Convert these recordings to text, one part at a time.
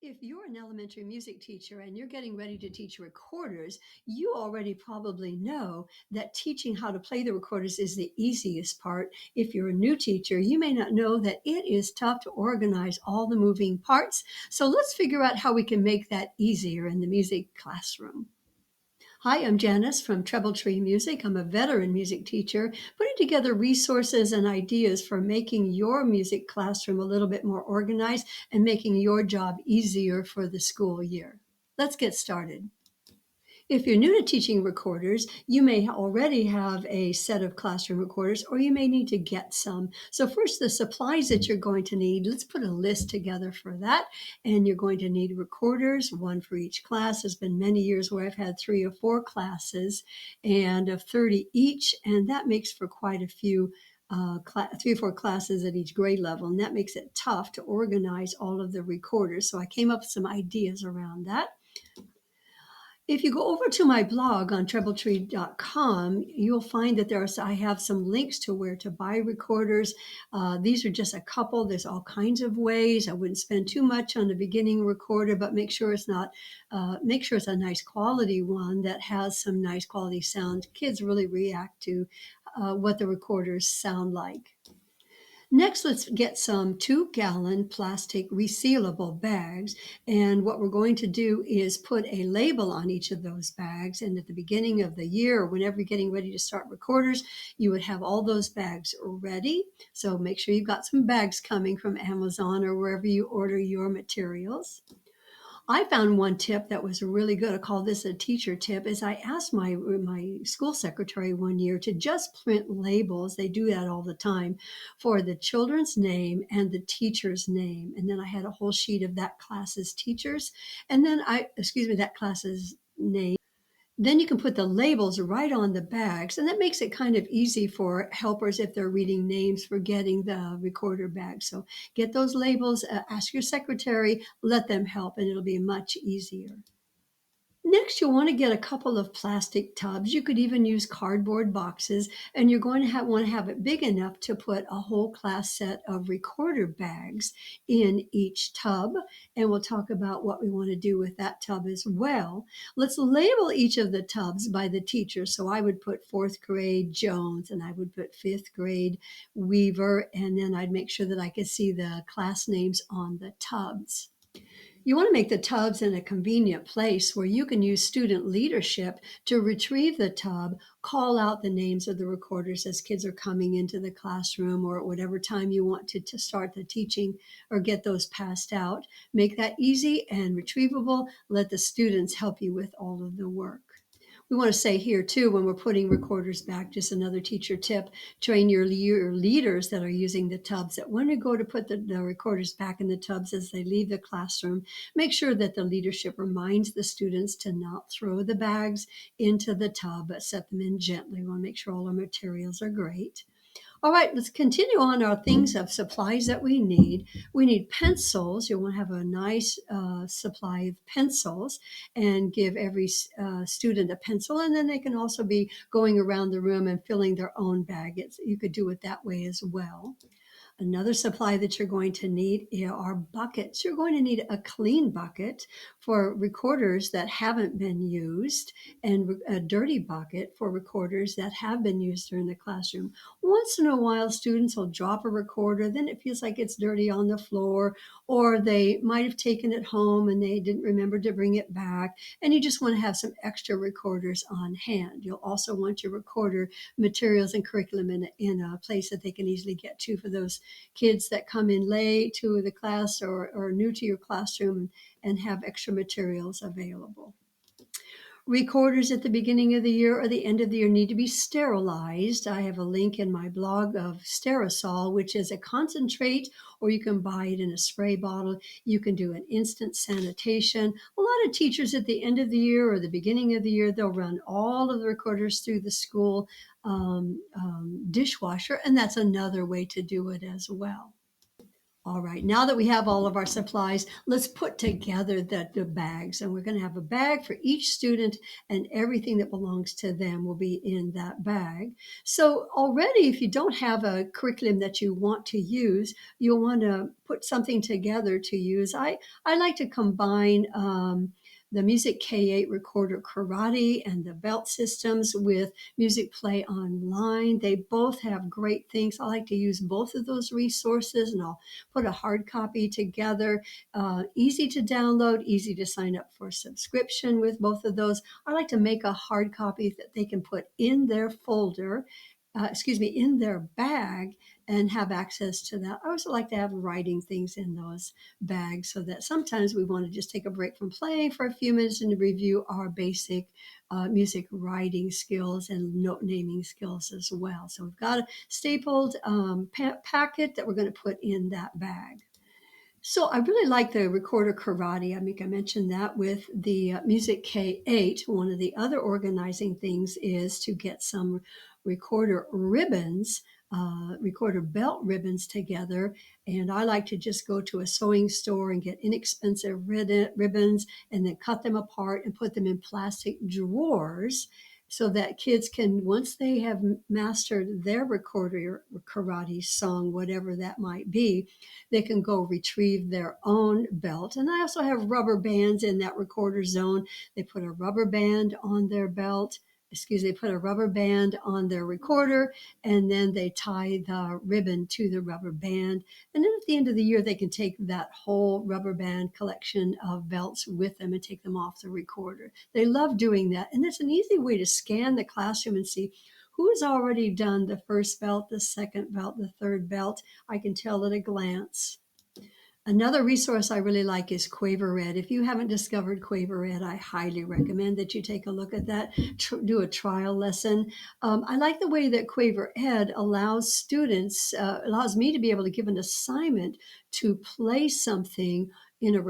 If you're an elementary music teacher and you're getting ready to teach recorders, you already probably know that teaching how to play the recorders is the easiest part. If you're a new teacher, you may not know that it is tough to organize all the moving parts. So let's figure out how we can make that easier in the music classroom. Hi, I'm Janice from Treble Tree Music. I'm a veteran music teacher, putting together resources and ideas for making your music classroom a little bit more organized and making your job easier for the school year. Let's get started. If you're new to teaching recorders, you may already have a set of classroom recorders, or you may need to get some. So first, the supplies that you're going to need, let's put a list together for that. And you're going to need recorders, one for each class. There's been many years where I've had 3 or 4 classes and of 30 each, and that makes for quite a few 3 or 4 classes at each grade level, and that makes it tough to organize all of the recorders. So I came up with some ideas around that. If you go over to my blog on trebletree.com, you'll find that I have some links to where to buy recorders. These are just a couple. There's all kinds of ways. I wouldn't spend too much on the beginning recorder, but make sure it's a nice quality one that has some nice quality sound. Kids really react to what the recorders sound like. Next, let's get some 2-gallon plastic resealable bags. And what we're going to do is put a label on each of those bags. And at the beginning of the year, or whenever you're getting ready to start recorders, you would have all those bags ready. So make sure you've got some bags coming from Amazon or wherever you order your materials. I found one tip that was really good. I call this a teacher tip. Is I asked my school secretary one year to just print labels. They do that all the time for the children's name and the teacher's name. And then I had a whole sheet of that class's teachers, and then that class's name. Then you can put the labels right on the bags, and that makes it kind of easy for helpers if they're reading names for getting the recorder bag. So get those labels, ask your secretary, let them help, and it'll be much easier. Next, you'll want to get a couple of plastic tubs. You could even use cardboard boxes, and you're going to want to have it big enough to put a whole class set of recorder bags in each tub. And we'll talk about what we want to do with that tub as well. Let's label each of the tubs by the teacher. So I would put 4th grade Jones, and I would put 5th grade Weaver, and then I'd make sure that I could see the class names on the tubs. You want to make the tubs in a convenient place where you can use student leadership to retrieve the tub, call out the names of the recorders as kids are coming into the classroom or at whatever time you want to start the teaching or get those passed out. Make that easy and retrievable. Let the students help you with all of the work. We want to say here too, when we're putting recorders back, just another teacher tip, train your leaders that are using the tubs that when you go to put the recorders back in the tubs as they leave the classroom, make sure that the leadership reminds the students to not throw the bags into the tub, but set them in gently. We want to make sure all our materials are great. All right, let's continue on our things of supplies that we need. We need pencils. You want to have a nice supply of pencils and give every student a pencil. And then they can also be going around the room and filling their own bag. You could do it that way as well. Another supply that you're going to need are buckets. You're going to need a clean bucket for recorders that haven't been used and a dirty bucket for recorders that have been used during the classroom. Once in a while, students will drop a recorder, then it feels like it's dirty on the floor, or they might have taken it home and they didn't remember to bring it back, and you just want to have some extra recorders on hand. You'll also want your recorder materials and curriculum in a place that they can easily get to for those kids that come in late to the class or new to your classroom and have extra materials available. Recorders at the beginning of the year or the end of the year need to be sterilized. I have a link in my blog of Sterisol, which is a concentrate, or you can buy it in a spray bottle. You can do an instant sanitation. A lot of teachers at the end of the year or the beginning of the year, they'll run all of the recorders through the school dishwasher, and that's another way to do it as well. All right, now that we have all of our supplies, let's put together the bags. And we're going to have a bag for each student, and everything that belongs to them will be in that bag. So, already, if you don't have a curriculum that you want to use, you'll want to put something together to use. I like to combine the Music K8 recorder karate and the belt systems with Music Play Online. They both have great things. I like to use both of those resources, and I'll put a hard copy together. Easy to download, easy to sign up for subscription with both of those. I like to make a hard copy that they can put in their folder, in their bag, and have access to that. I also like to have writing things in those bags so that sometimes we want to just take a break from playing for a few minutes and review our basic music writing skills and note naming skills as well. So we've got a stapled packet that we're going to put in that bag. So I really like the recorder karate. I think I mentioned that with the Music K8. One of the other organizing things is to get some recorder ribbons, recorder belt ribbons together. And I like to just go to a sewing store and get inexpensive ribbons and then cut them apart and put them in plastic drawers so that kids can, once they have mastered their recorder karate song, whatever that might be, they can go retrieve their own belt. And I also have rubber bands in that recorder zone. They put a rubber band on their belt. They put a rubber band on their recorder, and then they tie the ribbon to the rubber band. And then at the end of the year, they can take that whole rubber band collection of belts with them and take them off the recorder. They love doing that. And it's an easy way to scan the classroom and see who has already done the first belt, the second belt, the third belt. I can tell at a glance. Another resource I really like is QuaverEd. If you haven't discovered QuaverEd, I highly recommend that you take a look at that, do a trial lesson. I like the way that QuaverEd allows me to be able to give an assignment to play something in a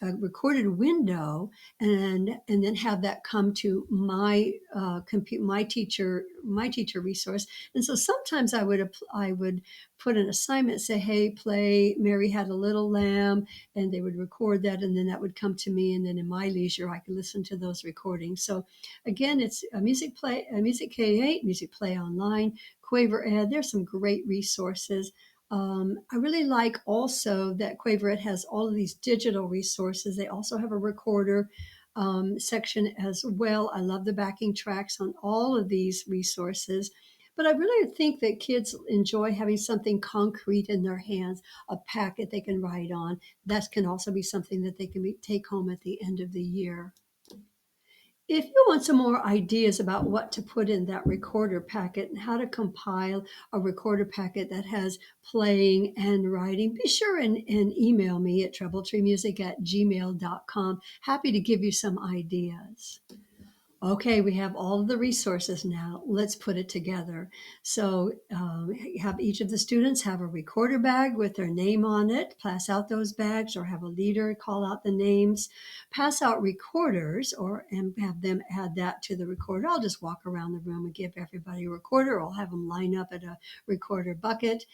a recorded window, and then have that come to my my teacher resource. And so sometimes I would put an assignment, say, hey, play Mary Had a Little Lamb, and they would record that, and then that would come to me, and then in my leisure I could listen to those recordings. So again, it's a Music K8, Music Play Online, QuaverEd. There's some great resources. I really like also that QuaverEd has all of these digital resources. They also have a recorder section as well. I love the backing tracks on all of these resources. But I really think that kids enjoy having something concrete in their hands, a packet they can write on. That can also be something that they can take home at the end of the year. If you want some more ideas about what to put in that recorder packet and how to compile a recorder packet that has playing and writing, be sure and email me at troubletreemusic@gmail.com. Happy to give you some ideas. Okay, we have all of the resources now. Let's put it together. So have each of the students have a recorder bag with their name on it. Pass out those bags, or have a leader call out the names. Pass out recorders, and have them add that to the recorder. I'll just walk around the room and give everybody a recorder. I'll have them line up at a recorder bucket.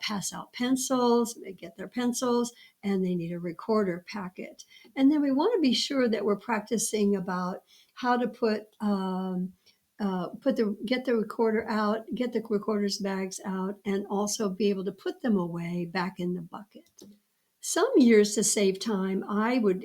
Pass out pencils. They get their pencils, and they need a recorder packet. And then we want to be sure that we're practicing about how to get the recorder out, get the recorder's bags out, and also be able to put them away back in the bucket. Some years, to save time, I would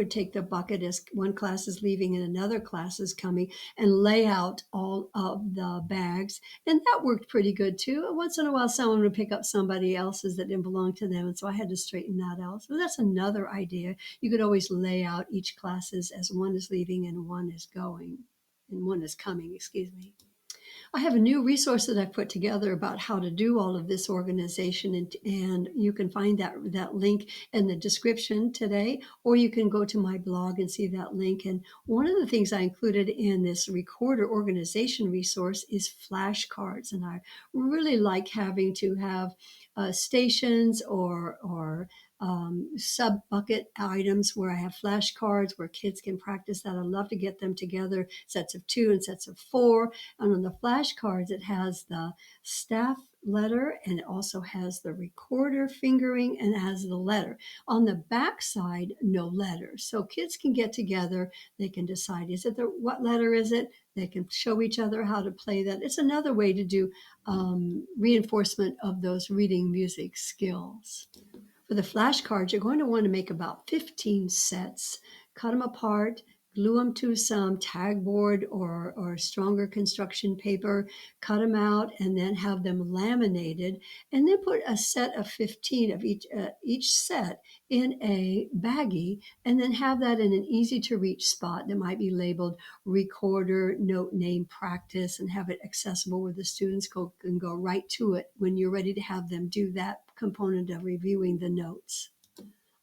take the bucket as one class is leaving and another class is coming, and lay out all of the bags, and that worked pretty good too. Once in a while, someone would pick up somebody else's that didn't belong to them, and so I had to straighten that out. So that's another idea. You could always lay out each classes as one is leaving and one is going, and one is coming. Excuse me. I have a new resource that I put together about how to do all of this organization, and you can find that link in the description today, or you can go to my blog and see that link. And one of the things I included in this recorder organization resource is flashcards, and I really like having to have stations or sub bucket items where I have flashcards where kids can practice that. I love to get them together, sets of 2 and sets of 4. And on the flashcards, it has the staff letter, and it also has the recorder fingering and has the letter. On the back side, no letter. So kids can get together, they can decide, is it what letter is it? They can show each other how to play that. It's another way to do reinforcement of those reading music skills. For the flashcards, you're going to want to make about 15 sets, cut them apart, glue them to some tag board or stronger construction paper, cut them out, and then have them laminated, and then put a set of 15 of each set in a baggie, and then have that in an easy to reach spot that might be labeled recorder, note name, practice, and have it accessible where the students can go right to it when you're ready to have them do that component of reviewing the notes.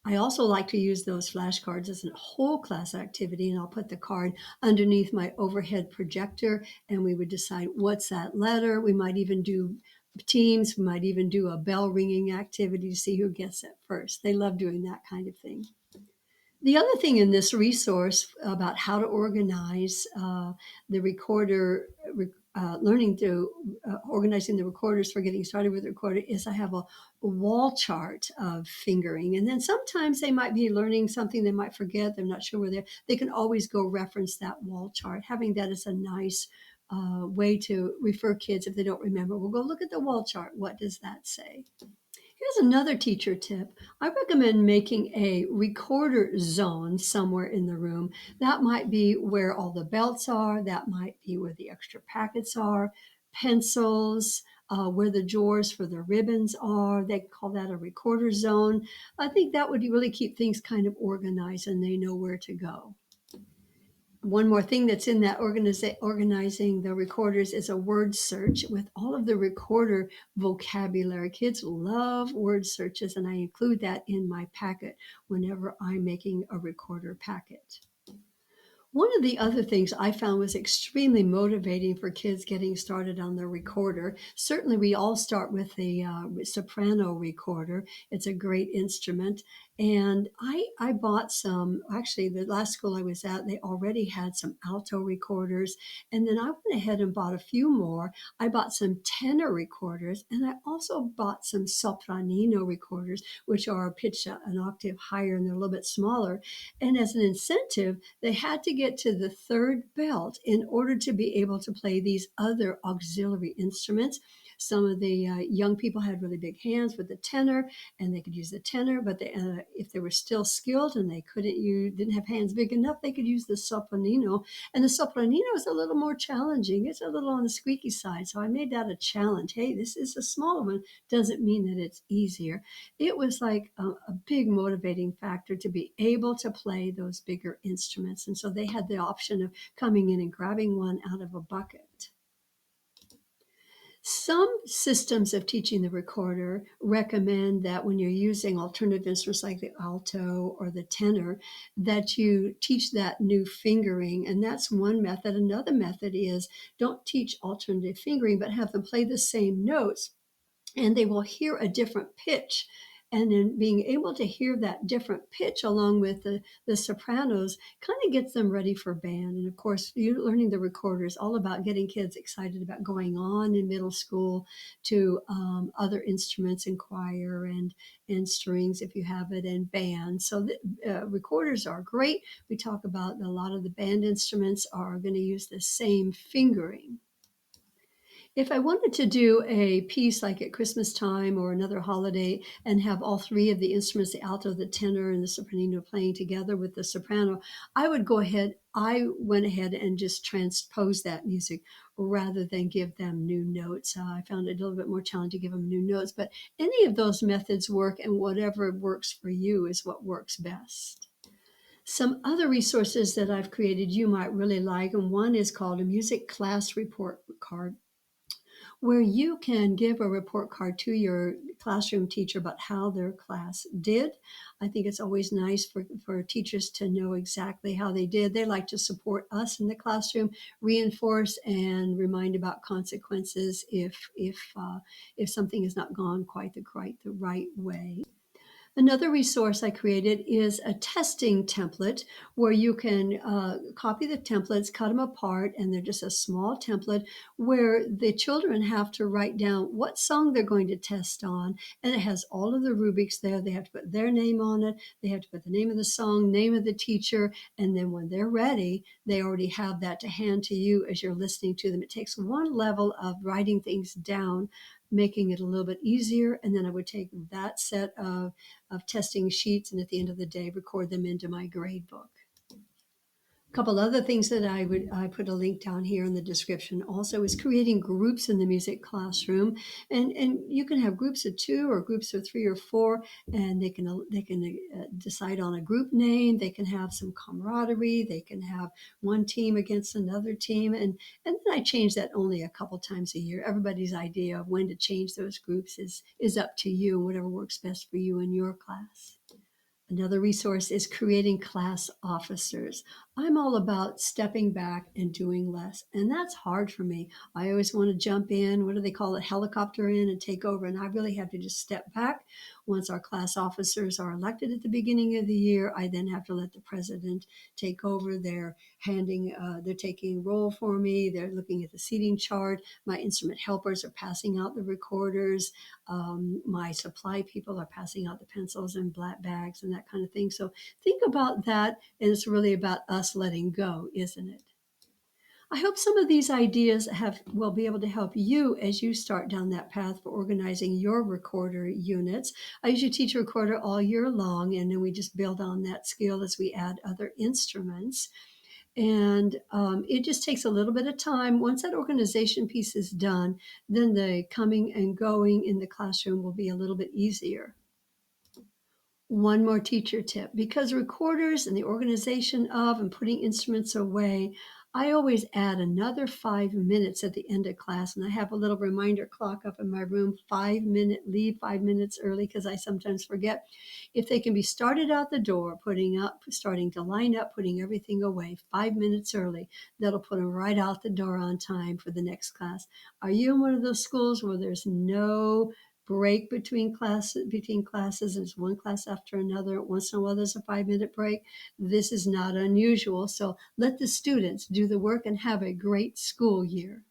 I also like to use those flashcards as a whole class activity, and I'll put the card underneath my overhead projector, and we would decide what's that letter. We might even do teams, we might even do a bell ringing activity to see who gets it first. They love doing that kind of thing. The other thing in this resource about how to organize the recorder, learning to organizing the recorders for getting started with the recorder is I have a wall chart of fingering. And then sometimes they might be learning something they might forget. They're not sure where they can always go reference that wall chart. Having that is a nice way to refer kids if they don't remember. We'll go look at the wall chart. What does that say? Here's another teacher tip. I recommend making a recorder zone somewhere in the room. That might be where all the belts are. That might be where the extra packets are, pencils, where the drawers for the ribbons are. They call that a recorder zone. I think that would really keep things kind of organized and they know where to go. One more thing that's in that organizing the recorders is a word search with all of the recorder vocabulary. Kids love word searches, and I include that in my packet whenever I'm making a recorder packet. One of the other things I found was extremely motivating for kids getting started on the recorder. Certainly, we all start with the soprano recorder. It's a great instrument. And I bought some, actually, the last school I was at, they already had some alto recorders. And then I went ahead and bought a few more. I bought some tenor recorders, and I also bought some sopranino recorders, which are pitched an octave higher and they're a little bit smaller. And as an incentive, they had to get to the third belt in order to be able to play these other auxiliary instruments. Some of the young people had really big hands with the tenor, and they could use the tenor. But if they were still skilled and they didn't have hands big enough, they could use the sopranino. And the sopranino is a little more challenging. It's a little on the squeaky side. So I made that a challenge. Hey, this is a smaller one. Doesn't mean that it's easier. It was like a big motivating factor to be able to play those bigger instruments. And so they had the option of coming in and grabbing one out of a bucket. Some systems of teaching the recorder recommend that when you're using alternative instruments like the alto or the tenor, that you teach that new fingering. And that's one method. Another method is don't teach alternative fingering, but have them play the same notes and they will hear a different pitch. And then being able to hear that different pitch along with the sopranos kind of gets them ready for band. And of course, you learning the recorder is all about getting kids excited about going on in middle school to other instruments and choir and strings if you have it and band. So the recorders are great. We talk about a lot of the band instruments are going to use the same fingering. If I wanted to do a piece like at Christmas time or another holiday and have all three of the instruments, the alto, the tenor, and the sopranino playing together with the soprano, I went ahead and just transposed that music rather than give them new notes. I found it a little bit more challenging to give them new notes, but any of those methods work, and whatever works for you is what works best. Some other resources that I've created you might really like, and one is called a music class report card, where you can give a report card to your classroom teacher about how their class did. I think it's always nice for teachers to know exactly how they did. They like to support us in the classroom, reinforce and remind about consequences if something has not gone quite the right way. Another resource I created is a testing template where you can copy the templates, cut them apart, and they're just a small template where the children have to write down what song they're going to test on. And it has all of the rubrics there. They have to put their name on it, they have to put the name of the song, name of the teacher, and then when they're ready, they already have that to hand to you as you're listening to them. It takes one level of writing things down, making it a little bit easier. And then I would take that set of testing sheets, and at the end of the day, record them into my grade book. A couple other things that I put a link down here in the description also is creating groups in the music classroom, and you can have groups of 2 or groups of 3 or 4, and they can decide on a group name. They can have some camaraderie. They can have one team against another team, and then I change that only a couple times a year. Everybody's idea of when to change those groups is up to you, whatever works best for you in your class. Another resource is creating class officers. I'm all about stepping back and doing less, and that's hard for me. I always want to jump in, what do they call it, helicopter in and take over, and I really have to just step back. Once our class officers are elected at the beginning of the year, I then have to let the president take over. They're taking roll for me. They're looking at the seating chart. My instrument helpers are passing out the recorders. My supply people are passing out the pencils and black bags and that kind of thing. So think about that. And it's really about us letting go, isn't it? I hope some of these ideas will be able to help you as you start down that path for organizing your recorder units. I usually teach a recorder all year long, and then we just build on that skill as we add other instruments. And it just takes a little bit of time. Once that organization piece is done, then the coming and going in the classroom will be a little bit easier. One more teacher tip, because recorders and the organization of and putting instruments away, I always add another 5 minutes at the end of class. And I have a little reminder clock up in my room, 5 minute, leave 5 minutes early because I sometimes forget. If they can be started out the door, starting to line up, putting everything away 5 minutes early, that'll put them right out the door on time for the next class. Are you in one of those schools where there's no break between classes and it's one class after another? Once in a while there's a 5 minute break? This is not unusual, so let the students do the work and have a great school year.